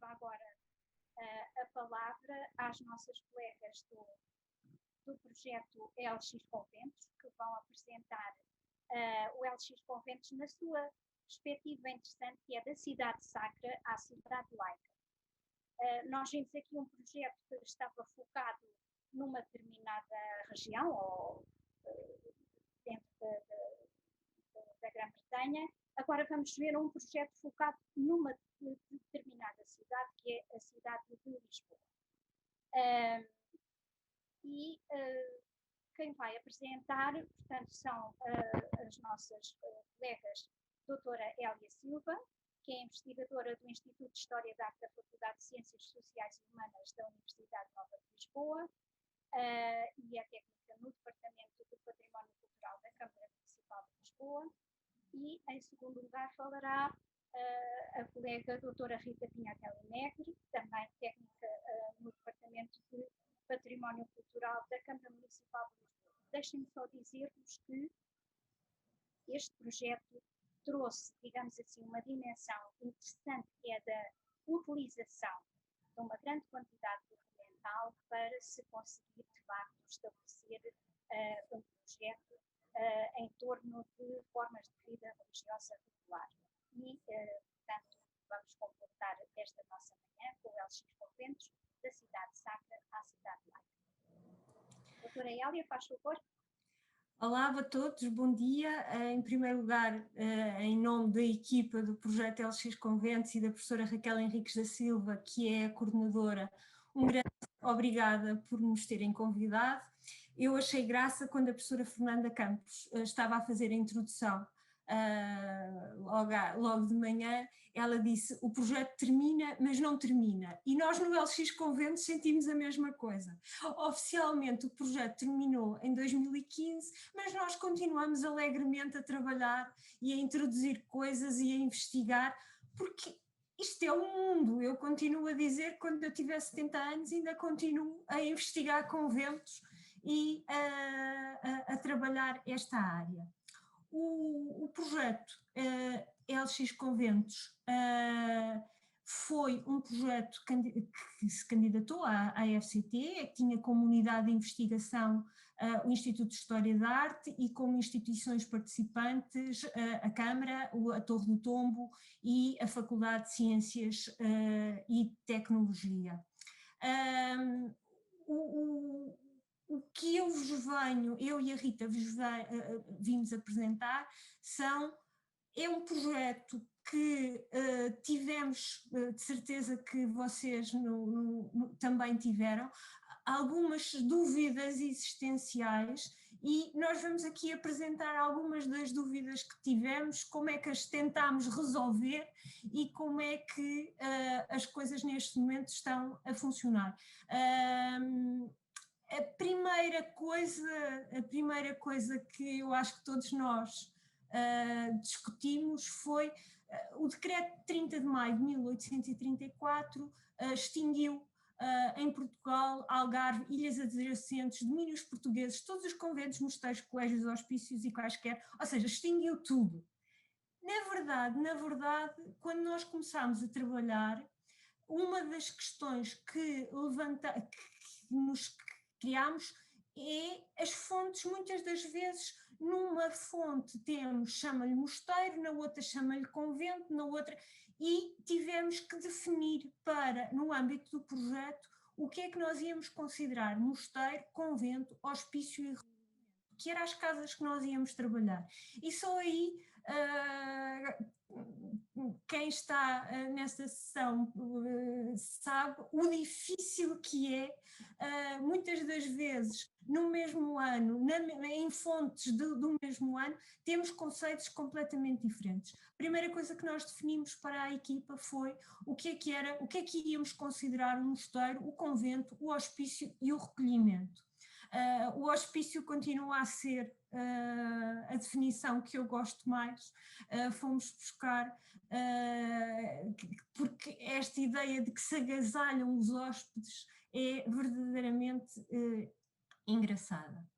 passava agora a palavra às nossas colegas do projeto LX Conventos, que vão apresentar o LX Conventos na sua perspectiva interessante, que é da cidade sacra à cidade laica. Nós vimos aqui um projeto que estava focado numa determinada região, ou dentro da Grã-Bretanha. Agora vamos ver um projeto focado numa determinada cidade, que é a cidade de Lisboa. Quem vai apresentar, portanto, são as nossas colegas doutora Hélia Silva, que é investigadora do Instituto de História da Arte da Faculdade de Ciências Sociais e Humanas da Universidade Nova de Lisboa, e é técnica no Departamento do Património Cultural da Câmara Municipal de Lisboa. E, em segundo lugar, falará a colega doutora Rita Pinhatelli Negri, também técnica no Departamento de Património Cultural da Câmara Municipal de Lisboa. Deixem-me só dizer-vos que este projeto trouxe, digamos assim, uma dimensão interessante, que é da utilização de uma grande quantidade documental para se conseguir, de facto, estabelecer um projeto em torno de formas de vida religiosa popular. E, portanto, vamos completar esta nossa manhã com o LX Conventos, da cidade sacra à cidade laica. Doutora Hélia, faz favor. Olá a todos, bom dia. Em primeiro lugar, em nome da equipa do projeto LX Conventos e da professora Raquel Henriques da Silva, que é a coordenadora, um grande obrigada por nos terem convidado. Eu achei graça quando a professora Fernanda Campos estava a fazer a introdução, logo de manhã, ela disse: o projeto termina, mas não termina. E nós no LX Conventos sentimos a mesma coisa. Oficialmente o projeto terminou em 2015, mas nós continuamos alegremente a trabalhar e a introduzir coisas e a investigar, porque isto é o mundo. Eu continuo a dizer que quando eu tiver 70 anos ainda continuo a investigar conventos e a trabalhar esta área. O projeto LX Conventos foi um projeto que se candidatou à FCT, que tinha como unidade de investigação o Instituto de História da Arte e como instituições participantes a Câmara, a Torre do Tombo e a Faculdade de Ciências e Tecnologia. O que eu e a Rita vimos apresentar é um projeto que tivemos, de certeza que vocês também tiveram, algumas dúvidas existenciais, e nós vamos aqui apresentar algumas das dúvidas que tivemos, como é que as tentámos resolver e como é que as coisas neste momento estão a funcionar. A primeira coisa que eu acho que todos nós discutimos foi o decreto de 30 de maio de 1834 extinguiu em Portugal, Algarve, ilhas adjacentes, domínios portugueses, todos os conventos, mosteiros, colégios, hospícios e quaisquer, ou seja, extinguiu tudo. Na verdade, quando nós começámos a trabalhar, uma das questões que nos criámos é as fontes. Muitas das vezes numa fonte chama-lhe mosteiro, na outra chama-lhe convento, na outra, e tivemos que definir no âmbito do projeto, o que é que nós íamos considerar mosteiro, convento, hospício e que eram as casas que nós íamos trabalhar. E só aí, quem está nesta sessão sabe o difícil que é, muitas das vezes, no mesmo ano, em fontes do mesmo ano, temos conceitos completamente diferentes. A primeira coisa que nós definimos para a equipa foi o que é que íamos considerar um mosteiro, o convento, o hospício e o recolhimento. O hospício continua a ser a definição que eu gosto mais. Fomos buscar, porque esta ideia de que se agasalham os hóspedes é verdadeiramente engraçada.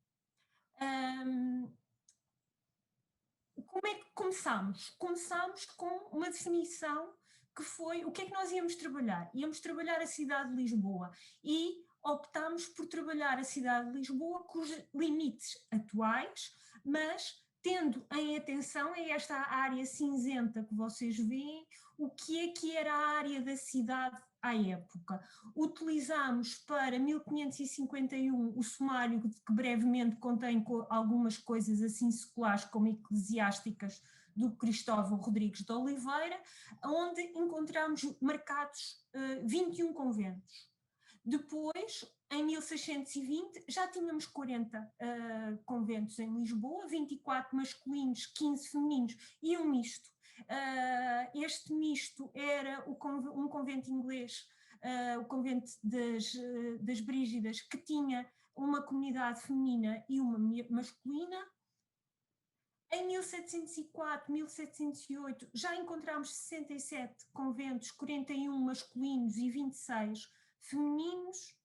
Como é que começámos? Começámos com uma definição que foi o que é que nós íamos trabalhar? Íamos trabalhar a cidade de Lisboa e optámos por trabalhar a cidade de Lisboa com os limites atuais, mas tendo em atenção a esta área cinzenta que vocês veem, o que era a área da cidade à época. Utilizámos para 1551 o sumário que brevemente contém algumas coisas assim seculares como eclesiásticas do Cristóvão Rodrigues de Oliveira, onde encontramos marcados 21 conventos. Depois, em 1620, já tínhamos 40 conventos em Lisboa, 24 masculinos, 15 femininos e um misto. Este misto era um convento inglês, o convento das Brígidas, que tinha uma comunidade feminina e uma masculina. Em 1704, 1708, já encontramos 67 conventos, 41 masculinos e 26 femininos.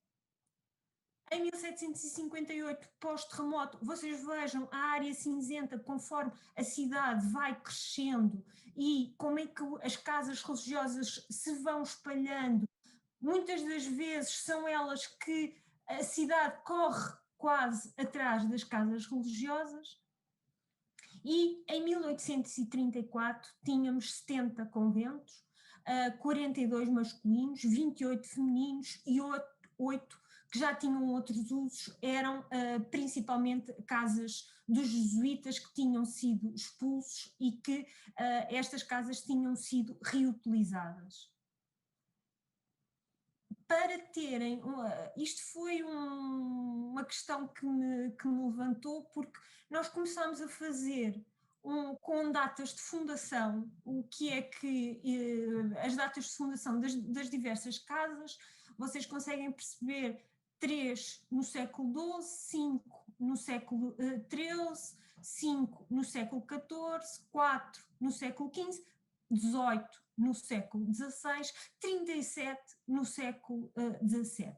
Em 1758, pós-terremoto, vocês vejam a área cinzenta conforme a cidade vai crescendo e como é que as casas religiosas se vão espalhando. Muitas das vezes são elas que a cidade corre quase atrás das casas religiosas. E em 1834 tínhamos 70 conventos, 42 masculinos, 28 femininos e 8 que já tinham outros usos, eram principalmente casas dos jesuítas que tinham sido expulsos e que estas casas tinham sido reutilizadas. Para terem, isto foi uma questão que me levantou, porque nós começámos a fazer com datas de fundação, o que é que as datas de fundação das diversas casas, vocês conseguem perceber 3 no século XII, 5 no século XIII, 5 no século XIV, 4 no século XV, 18 no século XVI, 37 no século XVII.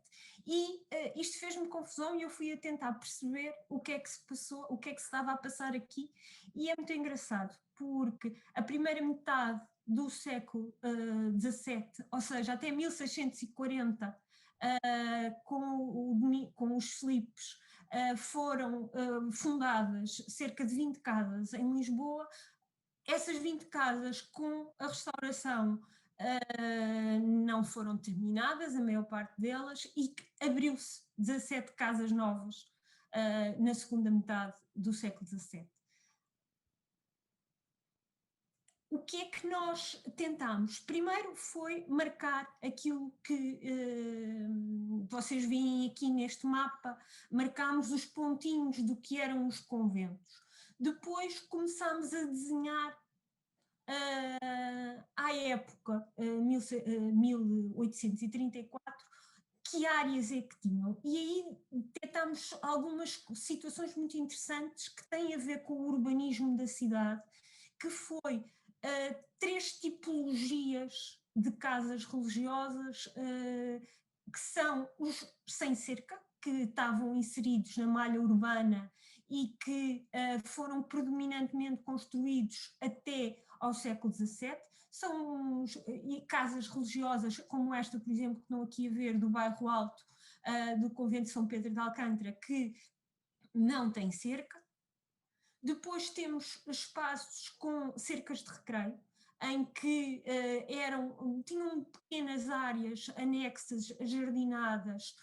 E isto fez-me confusão e eu fui a tentar perceber o que é que se passou, o que é que se estava a passar aqui, e é muito engraçado, porque a primeira metade do século XVII, ou seja, até 1640, com os Filipes, foram fundadas cerca de 20 casas em Lisboa. Essas 20 casas, com a restauração, não foram terminadas, a maior parte delas, e abriu-se 17 casas novas na segunda metade do século XVII. O que é que nós tentámos? Primeiro foi marcar aquilo que vocês veem aqui neste mapa, marcámos os pontinhos do que eram os conventos. Depois começámos a desenhar à época, 1834, que áreas é que tinham. E aí detectámos algumas situações muito interessantes que têm a ver com o urbanismo da cidade, que foi 3 tipologias de casas religiosas, que são os sem cerca, que estavam inseridos na malha urbana e que foram predominantemente construídos até ao século XVII. São casas religiosas como esta, por exemplo, que estão aqui a ver, do bairro Alto, do convento de São Pedro de Alcântara, que não tem cerca. Depois temos espaços com cercas de recreio, em que tinham pequenas áreas anexas, jardinadas,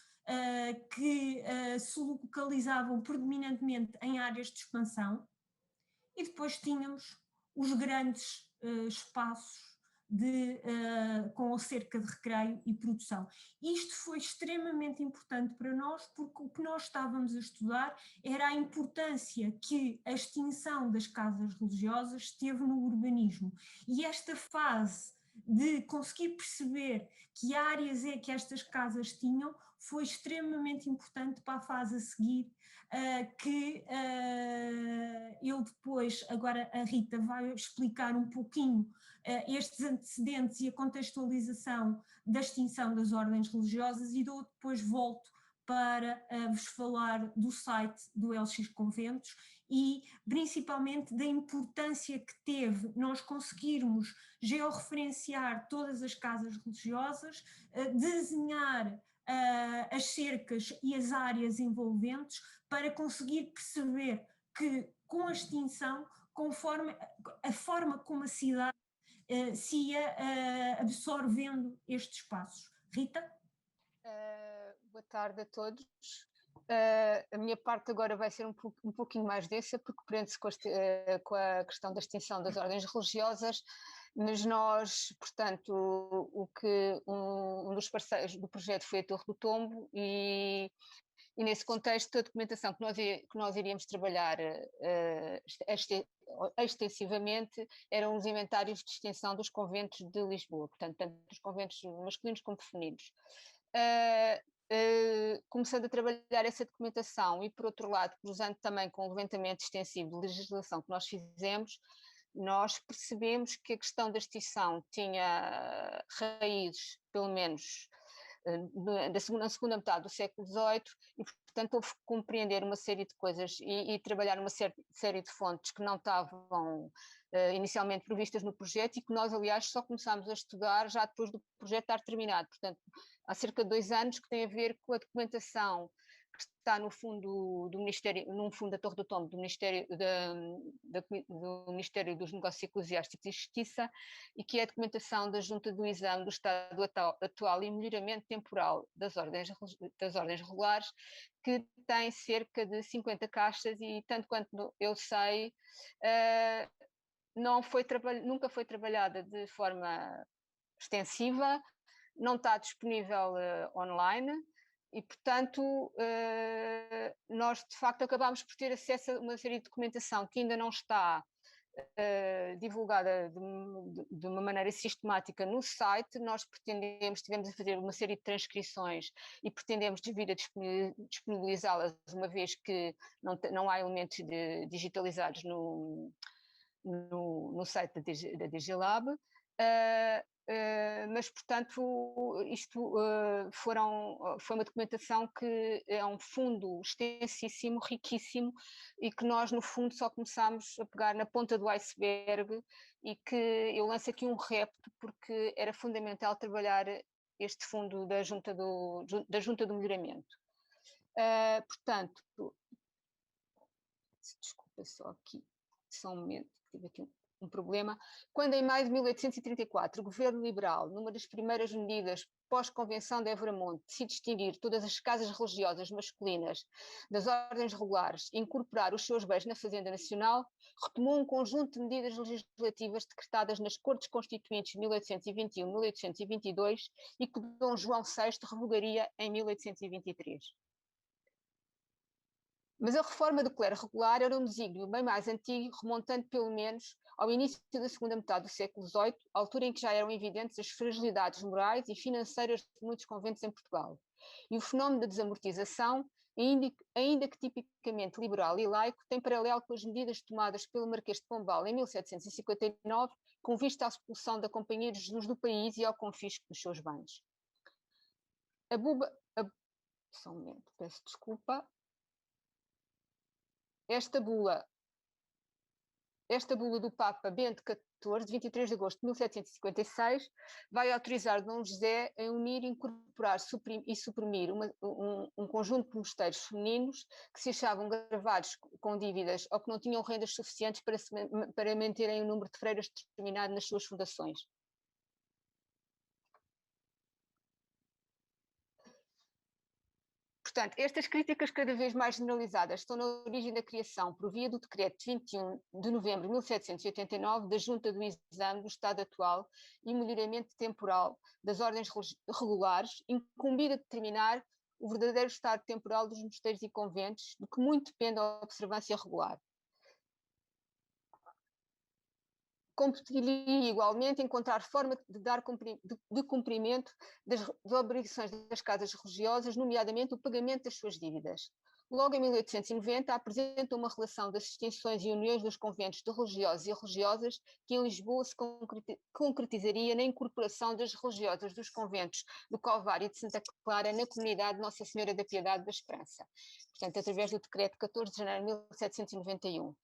que se localizavam predominantemente em áreas de expansão. E depois tínhamos os grandes espaços com cerca de recreio e produção. Isto foi extremamente importante para nós, porque o que nós estávamos a estudar era a importância que a extinção das casas religiosas teve no urbanismo. E esta fase de conseguir perceber que áreas é que estas casas tinham foi extremamente importante para a fase a seguir, que eu depois, agora a Rita vai explicar um pouquinho estes antecedentes e a contextualização da extinção das ordens religiosas, e depois volto para vos falar do site do LX Conventos e principalmente da importância que teve nós conseguirmos georreferenciar todas as casas religiosas, desenhar as cercas e as áreas envolventes para conseguir perceber que com a extinção, conforme a forma como a cidade se ia absorvendo estes espaços. Rita? Boa tarde a todos. A minha parte agora vai ser um pouquinho mais densa, porque prende-se com a questão da extinção das ordens religiosas, mas nós, portanto, um dos parceiros do projeto foi a Torre do Tombo e nesse contexto a documentação que nós iríamos trabalhar extensivamente eram os inventários de extensão dos conventos de Lisboa, portanto, tanto dos conventos masculinos como femininos. Começando a trabalhar essa documentação e, por outro lado, cruzando também com o levantamento extensivo de legislação que nós fizemos, nós percebemos que a questão da extinção tinha raízes, pelo menos, na segunda metade do século XVIII e, portanto, houve que compreender uma série de coisas e trabalhar uma série de fontes que não estavam inicialmente previstas no projeto e que nós, aliás, só começámos a estudar já depois do projeto estar terminado. Portanto, há cerca de 2 anos que tem a ver com a documentação que está no fundo do Ministério, num fundo da Torre do Tombo do Ministério, do Ministério dos Negócios Eclesiásticos e Justiça, e que é a documentação da Junta do Exame do Estado atual e melhoramento temporal das ordens regulares, que tem cerca de 50 caixas e, tanto quanto eu sei, nunca foi trabalhada de forma extensiva, não está disponível online e, portanto, nós de facto acabámos por ter acesso a uma série de documentação que ainda não está divulgada de uma maneira sistemática no site. Nós tivemos a fazer uma série de transcrições e pretendemos vir a disponibilizá-las, uma vez que não há elementos digitalizados no site da DigiLab. Mas, portanto, isto foi uma documentação que é um fundo extensíssimo, riquíssimo, e que nós, no fundo, só começámos a pegar na ponta do iceberg e que eu lanço aqui um repto, porque era fundamental trabalhar este fundo da Junta do Melhoramento. Portanto, desculpa só aqui, só um momento, tive aqui um problema. Quando em maio de 1834 o governo liberal, numa das primeiras medidas pós-convenção de Evramonte, decide distinguir todas as casas religiosas masculinas das ordens regulares e incorporar os seus bens na Fazenda Nacional, retomou um conjunto de medidas legislativas decretadas nas Cortes Constituintes de 1821 e 1822 e que Dom João VI revogaria em 1823. Mas a reforma do clero regular era um desígnio bem mais antigo, remontando pelo menos ao início da segunda metade do século XVIII, altura em que já eram evidentes as fragilidades morais e financeiras de muitos conventos em Portugal. E o fenómeno da desamortização, ainda que tipicamente liberal e laico, tem paralelo com as medidas tomadas pelo Marquês de Pombal em 1759, com vista à expulsão da Companhia de Jesus do país e ao confisco dos seus bens. Só um momento, peço desculpa. Esta bula do Papa Bento XIV, de 23 de agosto de 1756, vai autorizar Dom José a unir, incorporar e suprimir um conjunto de mosteiros femininos que se achavam gravados com dívidas ou que não tinham rendas suficientes para manterem o número de freiras determinado nas suas fundações. Portanto, estas críticas cada vez mais generalizadas estão na origem da criação, por via do decreto de 21 de novembro de 1789, da Junta do Exame do Estado atual e melhoramento temporal das ordens regulares, incumbida de determinar o verdadeiro estado temporal dos mosteiros e conventos, de que muito depende a observância regular. Competiria igualmente encontrar forma de cumprimento das obrigações das casas religiosas, nomeadamente o pagamento das suas dívidas. logo em 1890 apresenta uma relação das extinções e uniões dos conventos de religiosos e religiosas que em Lisboa se concretizaria na incorporação das religiosas dos conventos do Calvário e de Santa Clara na comunidade Nossa Senhora da Piedade da Esperança, portanto, através do decreto de 14 de janeiro de 1791.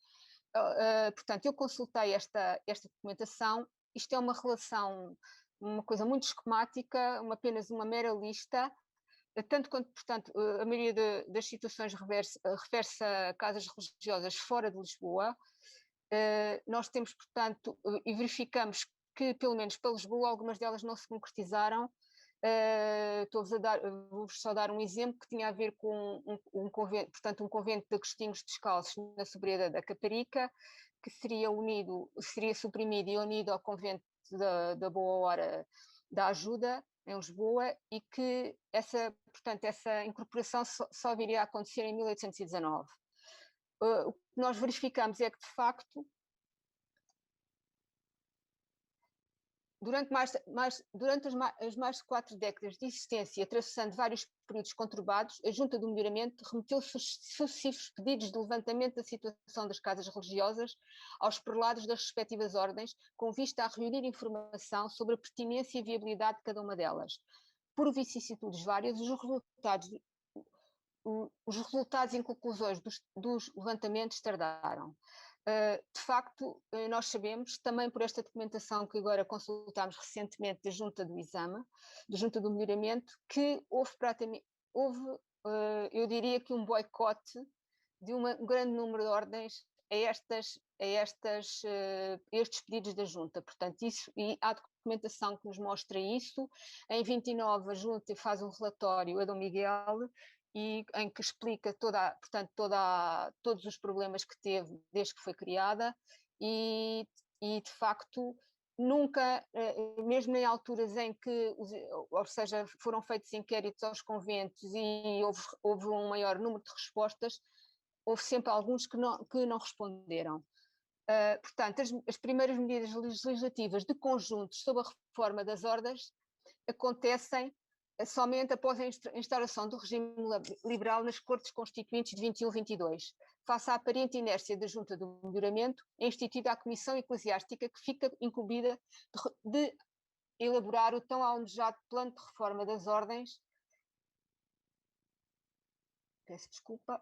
Portanto, eu consultei esta documentação. Isto é uma relação, uma coisa muito esquemática, apenas uma mera lista, tanto quanto, portanto, a maioria das situações refere-se a casas religiosas fora de Lisboa. Nós temos, portanto, e verificamos que, pelo menos para Lisboa, algumas delas não se concretizaram. Vou-vos só dar um exemplo que tinha a ver com um convento, portanto, um convento de agostinhos descalços na sobreda da Caparica, que seria suprimido e unido ao convento da Boa Hora da Ajuda, em Lisboa, e que essa incorporação só viria a acontecer em 1819. O que nós verificamos é que, de facto, durante as mais de 4 décadas de existência, atravessando vários períodos conturbados, a Junta do Melhoramento remeteu sucessivos pedidos de levantamento da situação das casas religiosas aos prelados das respectivas ordens, com vista a reunir informação sobre a pertinência e viabilidade de cada uma delas. Por vicissitudes várias, os resultados e conclusões dos levantamentos tardaram. De facto, nós sabemos, também por esta documentação que agora consultámos recentemente da Junta do Exame, da Junta do Melhoramento, que houve, eu diria que um boicote de um grande número de ordens a estes pedidos da Junta. Portanto, e há documentação que nos mostra isso. Em 29, a Junta faz um relatório a Dom Miguel, em que explica todos os problemas que teve desde que foi criada e de facto, nunca, mesmo em alturas em que, ou seja, foram feitos inquéritos aos conventos e houve um maior número de respostas, houve sempre alguns que não responderam. Portanto, as primeiras medidas legislativas de conjunto sobre a reforma das ordens acontecem somente após a instauração do regime liberal nas Cortes Constituintes de 21-22, face à aparente inércia da Junta do Melhoramento, é instituída a Comissão Eclesiástica que fica incumbida de elaborar o tão almejado plano de reforma das ordens. Peço desculpa.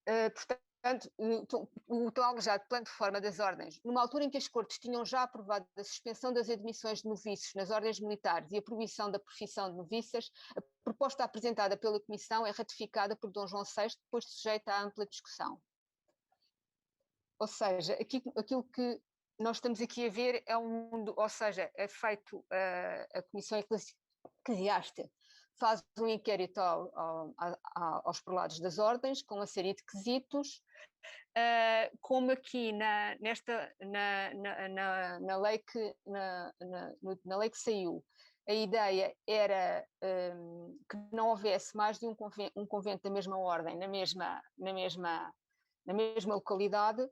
Portanto, o tão almejado plano de reforma das ordens, numa altura em que as Cortes tinham já aprovado a suspensão das admissões de noviços nas ordens militares e a proibição da profissão de noviças, a proposta apresentada pela Comissão é ratificada por Dom João VI, depois sujeita à ampla discussão. Ou seja, aquilo que nós estamos aqui a ver é feito a Comissão Eclesiástica faz um inquérito aos prelados das ordens, com uma série de quesitos, como aqui na lei que saiu, a ideia era que não houvesse mais de um convento da mesma ordem na mesma localidade.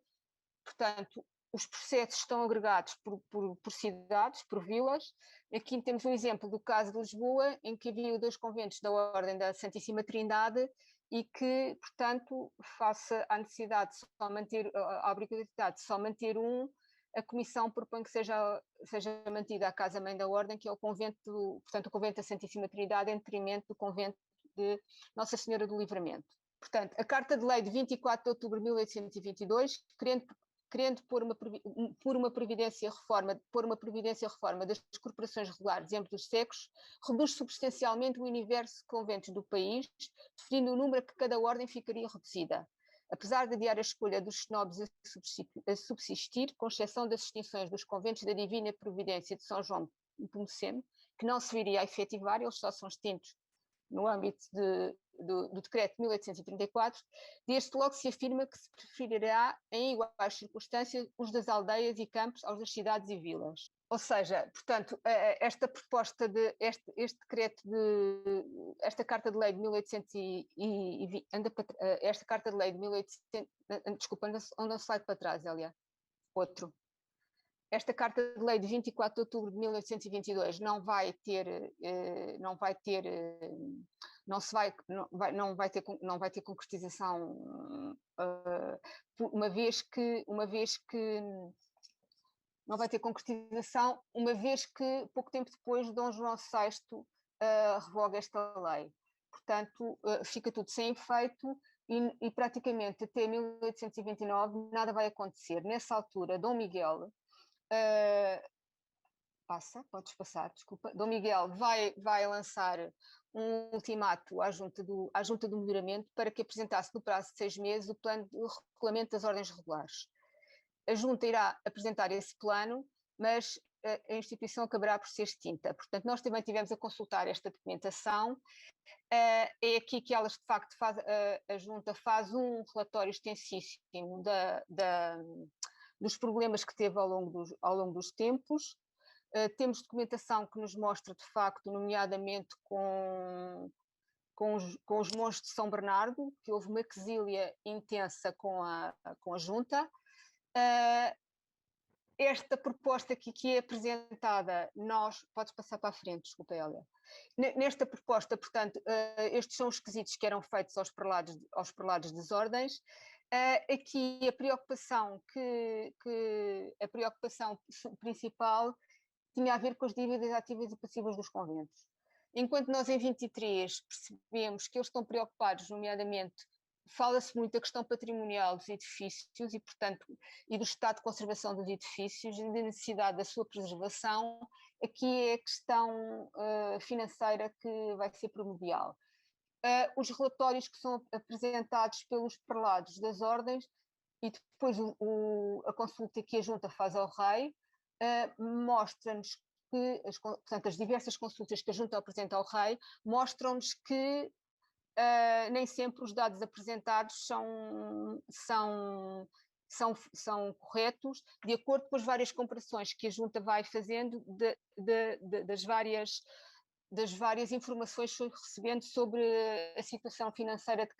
Portanto, os processos estão agregados por cidades, por vilas. Aqui temos um exemplo do caso de Lisboa, em que havia 2 conventos da Ordem da Santíssima Trindade e que, portanto, face à necessidade de só manter, a obrigatoriedade de só manter a Comissão propõe que seja mantida a Casa-Mãe da Ordem, que é o convento da Santíssima Trindade, em detrimento do convento de Nossa Senhora do Livramento. Portanto, a Carta de Lei de 24 de outubro de 1822, querendo pôr uma previdência reforma das corporações regulares em ambos os séculos, reduz substancialmente o universo de conventos do país, definindo o número a que cada ordem ficaria reduzida. Apesar de adiar a escolha dos cenobos a subsistir, com exceção das extinções dos conventos da Divina Providência de São João e Pomoceno, que não se viria a efetivar, eles só são extintos no âmbito do decreto de 1834, desde logo se afirma que se preferirá, em iguais circunstâncias, os das aldeias e campos aos das cidades e vilas. Ou seja, portanto, esta proposta este decreto esta Carta de Lei de 1820, esta Carta de Lei de 1800, desculpa, anda um slide para trás, Elia, outro. esta Carta de Lei de 24 de outubro de 1822 não vai ter concretização, uma vez que pouco tempo depois Dom João VI revoga esta lei. Portanto, fica tudo sem efeito e praticamente até 1829 nada vai acontecer. Nessa altura, Dom Miguel podes passar, desculpa. Dom Miguel vai lançar um ultimato à Junta do Melhoramento para que apresentasse no prazo de 6 meses o plano de regulamento das ordens regulares. A Junta irá apresentar esse plano, mas a instituição acabará por ser extinta. Portanto, nós também tivemos a consultar esta documentação. É aqui que elas, de facto, a Junta faz um relatório extensíssimo dos problemas que teve ao longo dos tempos. Temos documentação que nos mostra, de facto, nomeadamente com os monges de São Bernardo, que houve uma quesília intensa com a Junta. Esta proposta aqui que é apresentada, podes passar para a frente, desculpa, Hélia. Nesta proposta, portanto, estes são os quesitos que eram feitos aos prelados das ordens. Aqui a preocupação principal tinha a ver com as dívidas ativas e passivas dos conventos. Enquanto nós em 23 percebemos que eles estão preocupados, nomeadamente, fala-se muito da questão patrimonial dos edifícios e, portanto, e do estado de conservação dos edifícios e da necessidade da sua preservação, aqui é a questão financeira que vai ser primordial. Os relatórios que são apresentados pelos prelados das ordens e depois a consulta que a Junta faz ao rei, mostra-nos que, portanto, as diversas consultas que a Junta apresenta ao rei, mostram-nos que nem sempre os dados apresentados são corretos, de acordo com as várias comparações que a Junta vai fazendo das várias informações que foi recebendo sobre a situação financeira de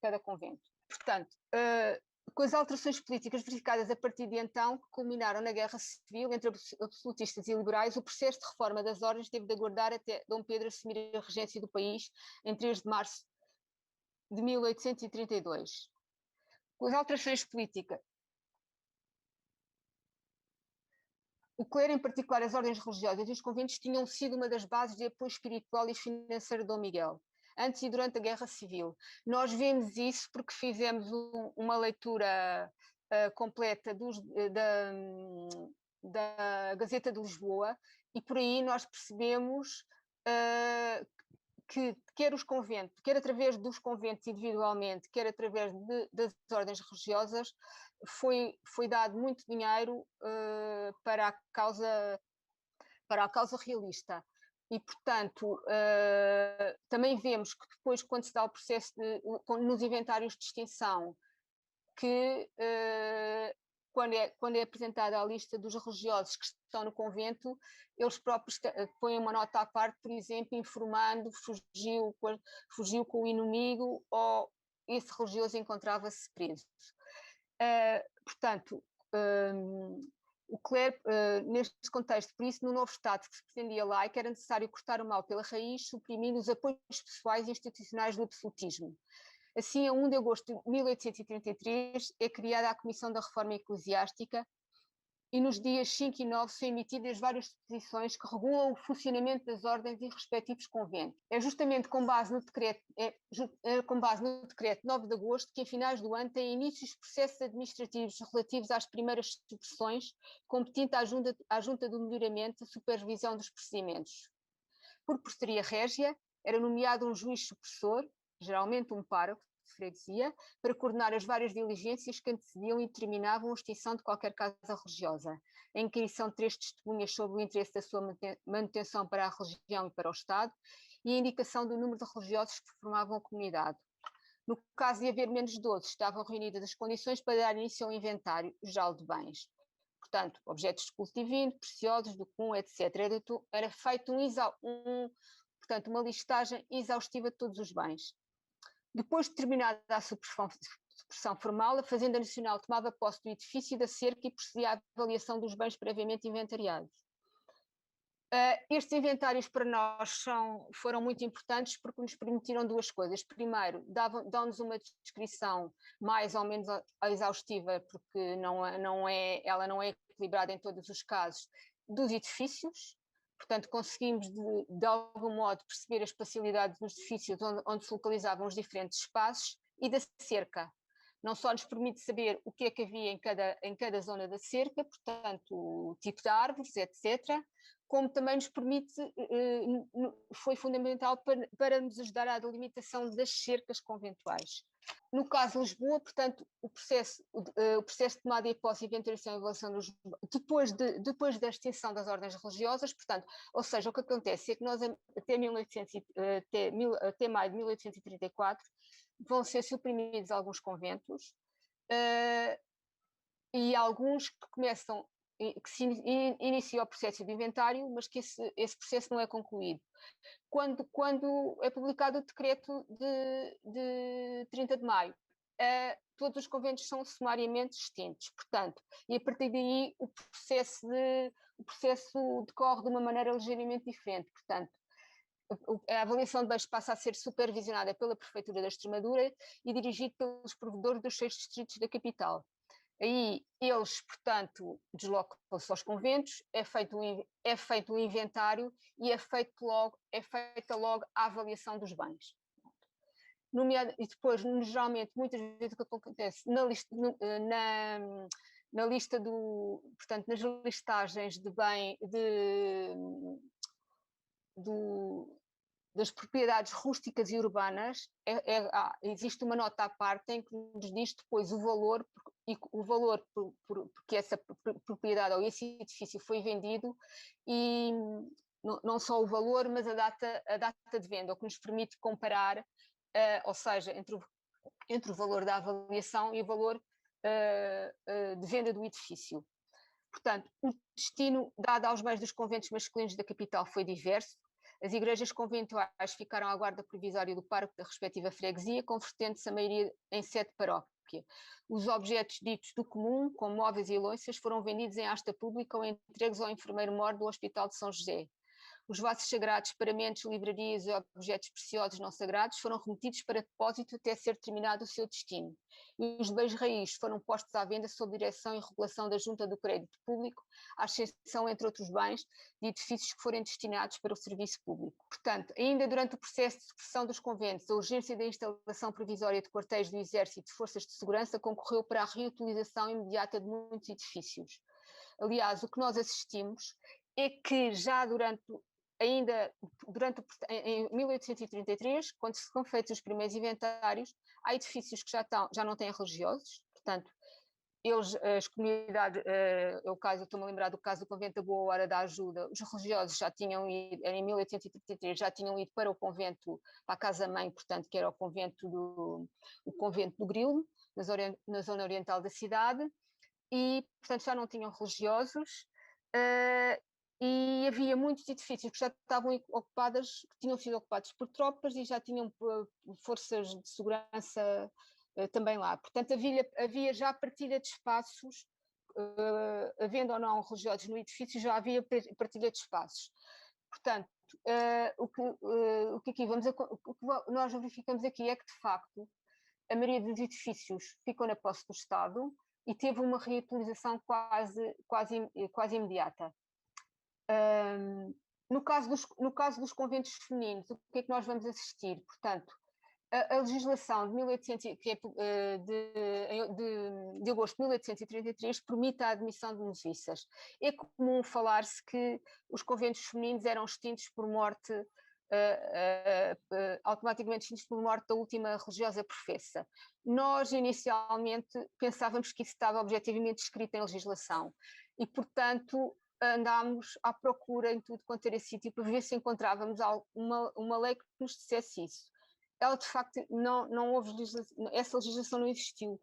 cada convento. Portanto, com as alterações políticas verificadas a partir de então, que culminaram na Guerra Civil entre absolutistas e liberais, o processo de reforma das ordens teve de aguardar até Dom Pedro assumir a regência do país em 3 de março de 1832. Com as alterações políticas, o clero, em particular as ordens religiosas e os conventos, tinham sido uma das bases de apoio espiritual e financeiro de Dom Miguel, antes e durante a Guerra Civil. Nós vemos isso porque fizemos uma leitura completa da Gazeta de Lisboa e por aí nós percebemos que quer os conventos, quer através dos conventos individualmente, quer através das ordens religiosas, foi dado muito dinheiro para a causa realista. E, portanto, também vemos que depois, quando se dá o processo nos inventários de extinção, que quando é apresentada a lista dos religiosos que estão no convento, eles próprios põem uma nota à parte, por exemplo, informando fugiu com o inimigo ou esse religioso encontrava-se preso. Portanto, o clero, neste contexto, por isso, no novo Estado que se pretendia laico, era necessário cortar o mal pela raiz, suprimindo os apoios pessoais e institucionais do absolutismo. Assim, a 1 de agosto de 1833, é criada a Comissão da Reforma Eclesiástica e nos dias 5 e 9 são emitidas várias disposições que regulam o funcionamento das ordens e respectivos conventos. É justamente com base no decreto 9 de agosto que, em finais do ano, têm início os processos administrativos relativos às primeiras supressões, competente à Junta do Melhoramento a supervisão dos procedimentos. Por portaria régia, era nomeado um juiz supressor, geralmente um pároco de freguesia, para coordenar as várias diligências que antecediam e determinavam a extinção de qualquer casa religiosa, a inquirição de 3 testemunhas sobre o interesse da sua manutenção para a religião e para o Estado, e a indicação do número de religiosos que formavam a comunidade. No caso de haver menos de 12, estavam reunidas as condições para dar início ao inventário geral de bens. Portanto, objetos de culto divino, preciosos, do comum, etc. Era feito uma listagem exaustiva de todos os bens. Depois de terminada a supressão formal, a Fazenda Nacional tomava posse do edifício e da cerca e procedia à avaliação dos bens previamente inventariados. Estes inventários para nós foram muito importantes porque nos permitiram duas coisas. Primeiro, dão-nos uma descrição mais ou menos exaustiva, porque ela não é equilibrada em todos os casos, dos edifícios. Portanto, conseguimos de algum modo perceber a espacialidade dos edifícios onde se localizavam os diferentes espaços e da cerca. Não só nos permite saber o que é que havia em cada zona da cerca, portanto, o tipo de árvores, etc., como também nos permite, foi fundamental para nos ajudar à delimitação das cercas conventuais. No caso de Lisboa, portanto, o processo de tomada e posse, inventariação e avaliação depois da extinção das ordens religiosas, portanto, ou seja, o que acontece é que nós até maio de 1834 vão ser suprimidos alguns conventos e alguns que se inicia o processo de inventário, mas que esse processo não é concluído. Quando é publicado o decreto de 30 de maio, todos os conventos são sumariamente extintos, portanto, e a partir daí o processo decorre de uma maneira ligeiramente diferente, portanto, a avaliação de bens passa a ser supervisionada pela Prefeitura da Extremadura e dirigida pelos provedores dos 6 distritos da capital. Aí eles, portanto, deslocam-se aos conventos, é feito o inventário e é feita logo a avaliação dos bens. E depois, geralmente, muitas vezes o que acontece portanto, nas listagens de bem, das propriedades rústicas e urbanas, existe uma nota à parte em que nos diz depois o valor porque essa propriedade ou esse edifício foi vendido, e não só o valor, mas a data de venda, o que nos permite comparar, ou seja, entre o valor da avaliação e o valor de venda do edifício. Portanto, o destino dado aos bens dos conventos masculinos da capital foi diverso. As igrejas conventuais ficaram à guarda provisória do pároco da respectiva freguesia, convertendo-se a maioria em sede paróquia. Os objetos ditos do comum, como móveis e louças, foram vendidos em asta pública ou entregues ao enfermeiro-mor do Hospital de São José. Os vasos sagrados, paramentos, livrarias e objetos preciosos não sagrados foram remetidos para depósito até ser terminado o seu destino. E os bens raízes foram postos à venda sob direção e regulação da Junta do Crédito Público, à exceção, entre outros bens, de edifícios que forem destinados para o serviço público. Portanto, ainda durante o processo de supressão dos conventos, a urgência da instalação provisória de quartéis do Exército e de forças de segurança concorreu para a reutilização imediata de muitos edifícios. Aliás, o que nós assistimos é que já em 1833, quando se foram feitos os primeiros inventários, há edifícios que já não têm religiosos, portanto, as comunidades, estou-me a lembrar do caso do convento da Boa Hora da Ajuda, os religiosos já tinham ido, em 1833, já tinham ido para o convento, para a casa-mãe, portanto, que era o convento do Grilo, na zona oriental da cidade, e, portanto, já não tinham religiosos, e havia muitos edifícios que já tinham sido ocupados por tropas e já tinham forças de segurança também lá. Portanto, havia já partilha de espaços, havendo ou não religiosos no edifício, já havia partilha de espaços. Portanto, o que nós verificamos aqui é que, de facto, a maioria dos edifícios ficou na posse do Estado e teve uma reutilização quase imediata. No caso dos conventos femininos, o que é que nós vamos assistir? Portanto, a legislação de 1800, que é de agosto de 1833, permite a admissão de noviças. É comum falar-se que os conventos femininos eram extintos por morte, automaticamente extintos por morte da última religiosa professa. Nós, inicialmente, pensávamos que isso estava objetivamente escrito em legislação e, portanto, andámos à procura em tudo quanto era sítio para ver se encontrávamos uma lei que nos dissesse isso. Ela, de facto, não houve essa legislação não existiu.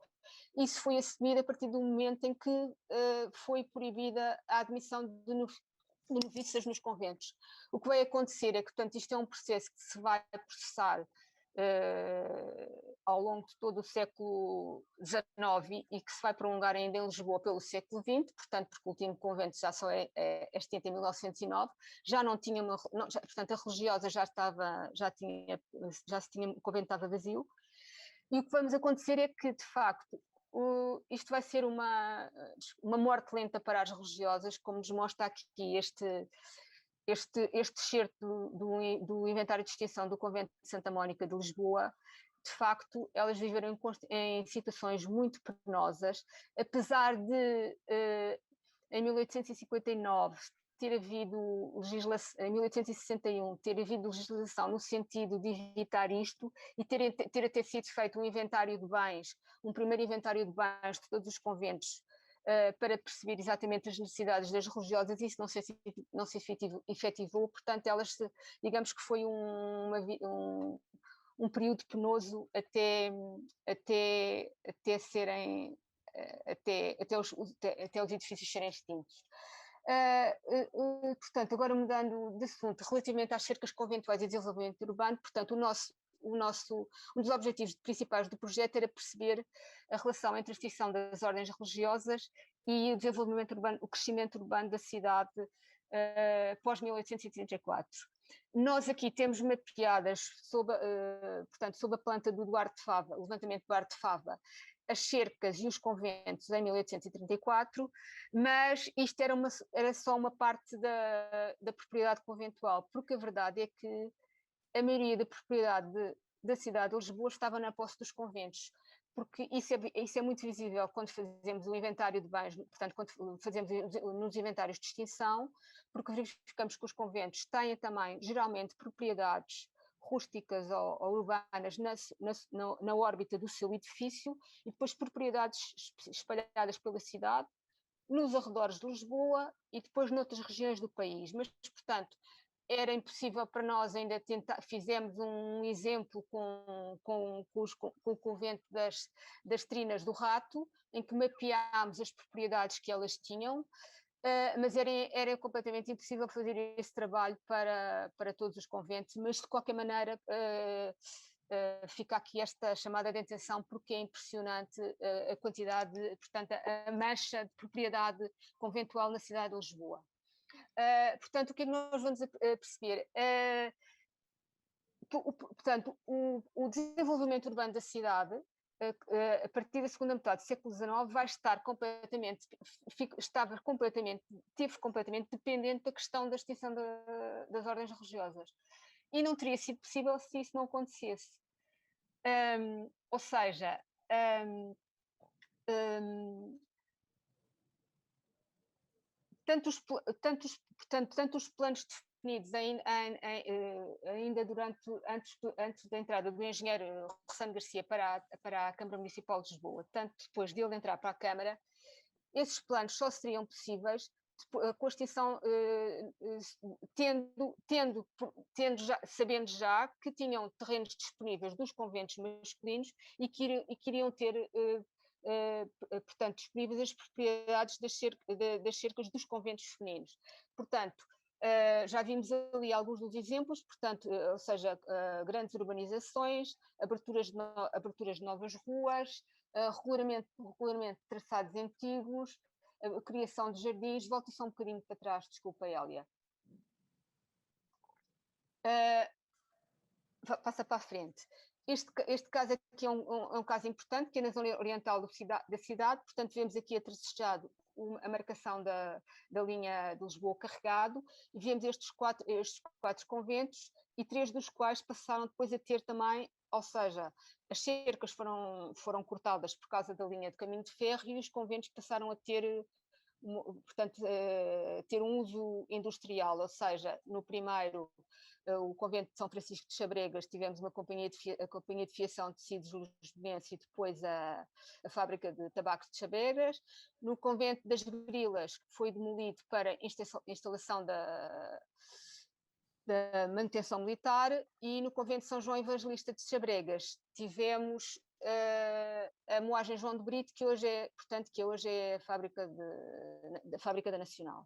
Isso foi assumido a partir do momento em que foi proibida a admissão de noviças nos conventos. O que vai acontecer é que, portanto, isto é um processo que se vai processar ao longo de todo o século XIX e que se vai prolongar ainda em Lisboa pelo século XX, portanto, porque o último convento já só é extinto em 1909, já não tinha portanto, a religiosa o convento estava vazio, e o que vamos acontecer é que, de facto, isto vai ser uma morte lenta para as religiosas, como nos mostra aqui este excerto do inventário de extinção do convento de Santa Mónica de Lisboa. De facto, elas viveram em situações muito penosas, apesar de, em 1859, ter havido legislação, em 1861, ter havido legislação no sentido de evitar isto e ter até sido feito um inventário de bens, um primeiro inventário de bens de todos os conventos, para perceber exatamente as necessidades das religiosas, e isso não se efetivou, portanto, digamos que foi um período penoso até os edifícios serem extintos. Portanto, agora mudando de assunto, relativamente às cercas conventuais e desenvolvimento urbano, portanto, um dos objetivos principais do projeto era perceber a relação entre a extinção das ordens religiosas e o desenvolvimento urbano, o crescimento urbano da cidade pós-1834. Nós aqui temos mapeadas, sob a planta do Duarte de Fava, o levantamento do Duarte de Fava, as cercas e os conventos em 1834, mas isto era só uma parte da propriedade conventual, porque a verdade é que a maioria da propriedade da cidade de Lisboa estava na posse dos conventos, porque isso é muito visível quando fazemos o inventário de bens, portanto, quando fazemos nos inventários de extinção, porque verificamos que os conventos têm também, geralmente, propriedades rústicas ou urbanas na órbita do seu edifício, e depois propriedades espalhadas pela cidade, nos arredores de Lisboa e depois noutras regiões do país. Mas, portanto, era impossível para nós ainda tentar. Fizemos um exemplo com o convento das Trinas do Rato, em que mapeámos as propriedades que elas tinham, mas era completamente impossível fazer esse trabalho para todos os conventos, mas de qualquer maneira fica aqui esta chamada de atenção, porque é impressionante a quantidade, portanto, a mancha de propriedade conventual na cidade de Lisboa. Portanto, o que é que nós vamos perceber? Portanto, o desenvolvimento urbano da cidade, a partir da segunda metade do século XIX, teve completamente dependente da questão da extinção das ordens religiosas. E não teria sido possível se isso não acontecesse. Ou seja, tanto os planos definidos ainda antes da entrada do engenheiro Rossano Garcia para a Câmara Municipal de Lisboa, tanto depois de ele entrar para a Câmara, esses planos só seriam possíveis com a extinção, sabendo já que tinham terrenos disponíveis dos conventos masculinos e que iriam ter portanto, disponíveis as propriedades das cercas dos conventos femininos. Portanto, já vimos ali alguns dos exemplos, portanto, ou seja, grandes urbanizações, aberturas de novas ruas, regulamento de traçados antigos, a criação de jardins. Volto só um bocadinho para trás, desculpa, Hélia. Passa para a frente. Este caso aqui é um caso importante, que é na zona oriental da cidade, portanto vemos aqui atracejado a marcação da linha de Lisboa Carregado, e vemos estes quatro conventos, e 3 dos quais passaram depois a ter também, ou seja, as cercas foram cortadas por causa da linha de caminho de ferro, e os conventos passaram a ter, portanto, ter um uso industrial, ou seja, no primeiro, o convento de São Francisco de Chabregas, tivemos a companhia de fiação de tecidos Luso-Benense, e depois a fábrica de tabacos de Chabregas. No convento das Grilas, que foi demolido para instalação da manutenção militar, e no convento de São João Evangelista de Chabregas tivemos a moagem João de Brito, que hoje é a fábrica da Nacional.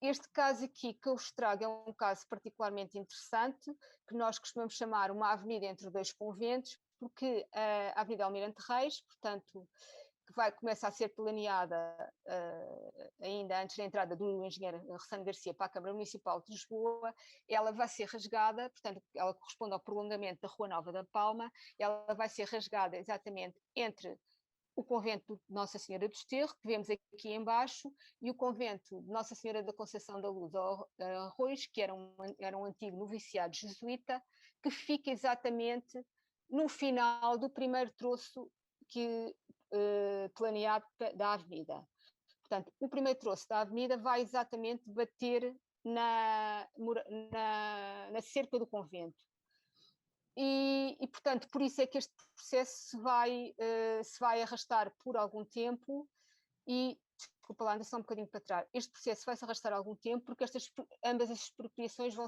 Este caso aqui que eu vos trago é um caso particularmente interessante, que nós costumamos chamar uma avenida entre dois conventos, porque a Avenida Almirante Reis, portanto, que começa a ser planeada ainda antes da entrada do engenheiro Ressano Garcia para a Câmara Municipal de Lisboa, ela vai ser rasgada, portanto, ela corresponde ao prolongamento da Rua Nova da Palma, ela vai ser rasgada exatamente entre o convento de Nossa Senhora do Desterro, que vemos aqui embaixo, e o convento de Nossa Senhora da Conceição da Luz Arroios, que era um antigo noviciado jesuíta, que fica exatamente no final do primeiro troço planeado da avenida. Portanto, o primeiro troço da avenida vai exatamente bater na cerca do convento. Portanto, por isso é que este processo se vai arrastar por algum tempo e, desculpa lá, ainda só um bocadinho para trás, este processo vai se arrastar algum tempo porque ambas as expropriações vão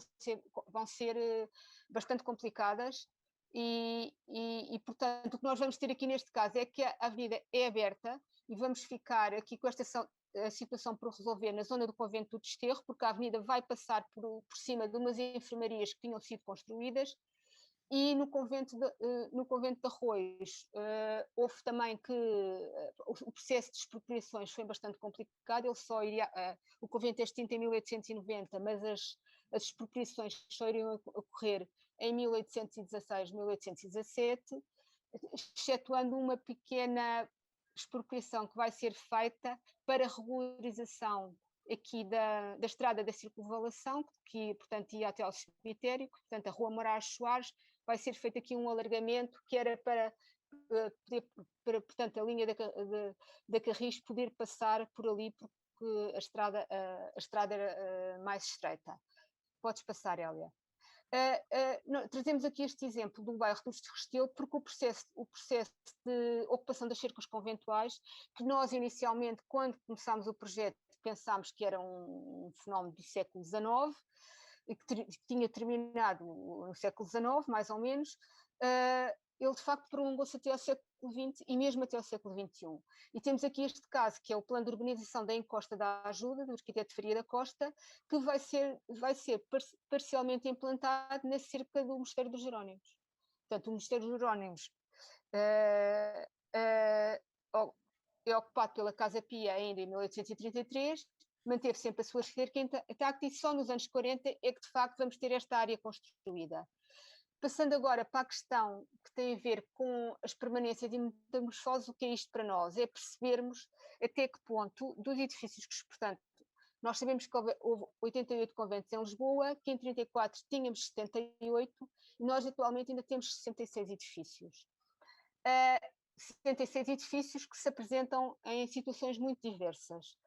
ser bastante complicadas portanto, o que nós vamos ter aqui neste caso é que a avenida é aberta e vamos ficar aqui com esta situação por resolver na zona do convento do Desterro, porque a avenida vai passar por cima de umas enfermarias que tinham sido construídas. E no convento de Arroios houve também que o processo de expropriações foi bastante complicado, o convento é extinto em 1890, mas as expropriações só iriam ocorrer em 1816, 1817, excetuando uma pequena expropriação que vai ser feita para regularização aqui da estrada da circunvalação, que portanto ia até ao cemitério, portanto a Rua Moraes Soares, vai ser feito aqui um alargamento que era para portanto, a linha da Carris poder passar por ali, porque a estrada era mais estreita. Podes passar, Hélia. Trazemos aqui este exemplo do bairro do Restelo, porque o processo de ocupação das cercas conventuais, que nós inicialmente, quando começámos o projeto, pensámos que era um fenómeno do século XIX, que tinha terminado no século XIX, mais ou menos, ele de facto prolongou-se até ao século XX e mesmo até ao século XXI. E temos aqui este caso, que é o plano de urbanização da Encosta da Ajuda, do arquiteto Faria da Costa, que vai ser parcialmente implantado na cerca do Mosteiro dos Jerónimos. Portanto, o Mosteiro dos Jerónimos é ocupado pela Casa Pia ainda em 1833, manteve sempre a sua cerca intacta e só nos anos 40 é que de facto vamos ter esta área construída. Passando agora para a questão que tem a ver com as permanências e metamorfose, o que é isto para nós? É percebermos até que ponto dos edifícios que, portanto, nós sabemos que houve 88 conventos em Lisboa, que em 34 tínhamos 78 e nós atualmente ainda temos 66 edifícios. 76 edifícios que se apresentam em situações muito diversas.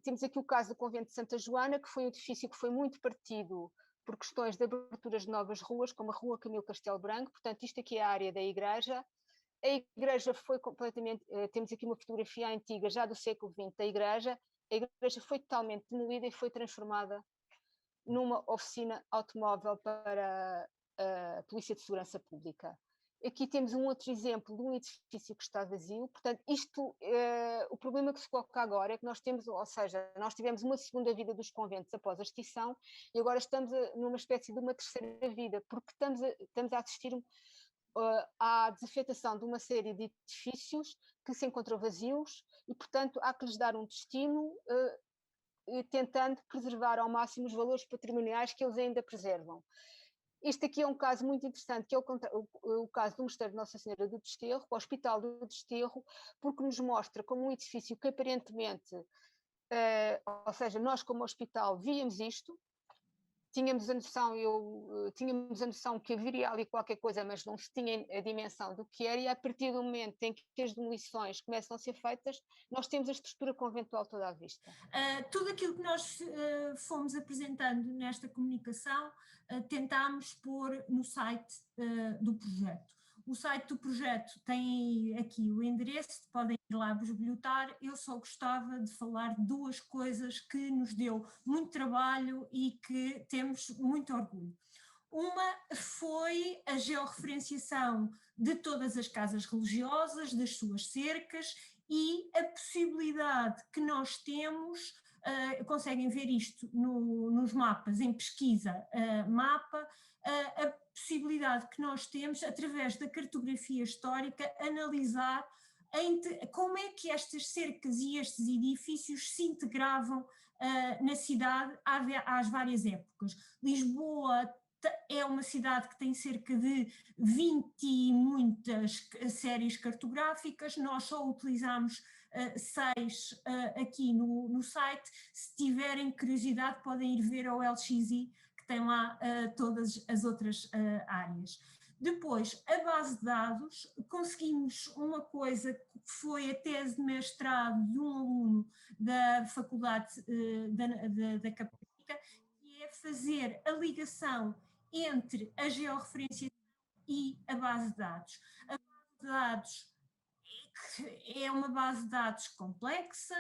Temos aqui o caso do convento de Santa Joana, que foi um edifício que foi muito partido por questões de aberturas de novas ruas, como a Rua Camilo Castelo Branco, portanto isto aqui é a área da igreja. A igreja foi completamente, temos aqui uma fotografia antiga, já do século XX da igreja, a igreja foi totalmente demolida e foi transformada numa oficina automóvel para a Polícia de Segurança Pública. Aqui temos um outro exemplo de um edifício que está vazio, portanto, o problema que se coloca agora é que nós temos, ou seja, nós tivemos uma segunda vida dos conventos após a extinção e agora estamos numa espécie de uma terceira vida, porque estamos a assistir à desafetação de uma série de edifícios que se encontram vazios e, portanto, há que lhes dar um destino tentando preservar ao máximo os valores patrimoniais que eles ainda preservam. Este aqui é um caso muito interessante, que é o caso do Mosteiro de Nossa Senhora do Desterro, o Hospital do Desterro, porque nos mostra como um edifício que aparentemente, ou seja, nós como hospital víamos isto, tínhamos a noção que haveria ali qualquer coisa, mas não se tinha a dimensão do que era, e a partir do momento em que as demolições começam a ser feitas, nós temos a estrutura conventual toda à vista. Tudo aquilo que nós fomos apresentando nesta comunicação, tentámos pôr no site do projeto. O site do projeto tem aqui o endereço, podem ir lá bibliotar. Eu só gostava de falar de duas coisas que nos deu muito trabalho e que temos muito orgulho. Uma foi a georreferenciação de todas as casas religiosas, das suas cercas e a possibilidade que nós temos conseguem ver isto nos mapas, em pesquisa mapa, a possibilidade que nós temos, através da cartografia histórica, analisar como é que estas cercas e estes edifícios se integravam na cidade às várias épocas. Lisboa é uma cidade que tem cerca de 20 e muitas séries cartográficas, nós só utilizamos 6 aqui no site. Se tiverem curiosidade podem ir ver ao LXI, que tem lá todas as outras áreas. Depois, a base de dados, conseguimos uma coisa que foi a tese de mestrado de um aluno da Faculdade da Caparica, que é fazer a ligação entre a georreferenciação e a base de dados. A base de dados é uma base de dados complexa,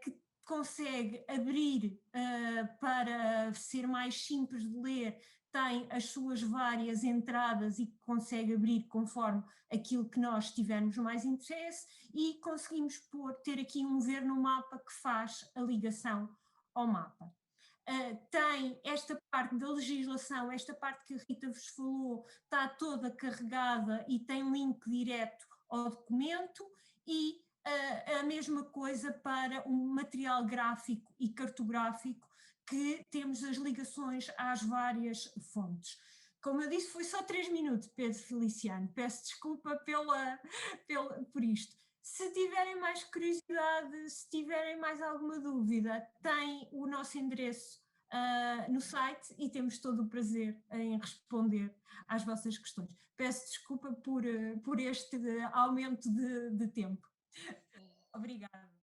que consegue abrir para ser mais simples de ler, tem as suas várias entradas e consegue abrir conforme aquilo que nós tivermos mais interesse, e conseguimos ter aqui um ver no mapa que faz a ligação ao mapa. Tem esta parte da legislação, esta parte que a Rita vos falou, está toda carregada e tem link direto ao documento, e a mesma coisa para um material gráfico e cartográfico, que temos as ligações às várias fontes. Como eu disse, foi só 3 minutos, Pedro Feliciano, peço desculpa por isto. Se tiverem mais curiosidade, se tiverem mais alguma dúvida, tem o nosso endereço no site e temos todo o prazer em responder às vossas questões. Peço desculpa por este aumento de tempo. Obrigada.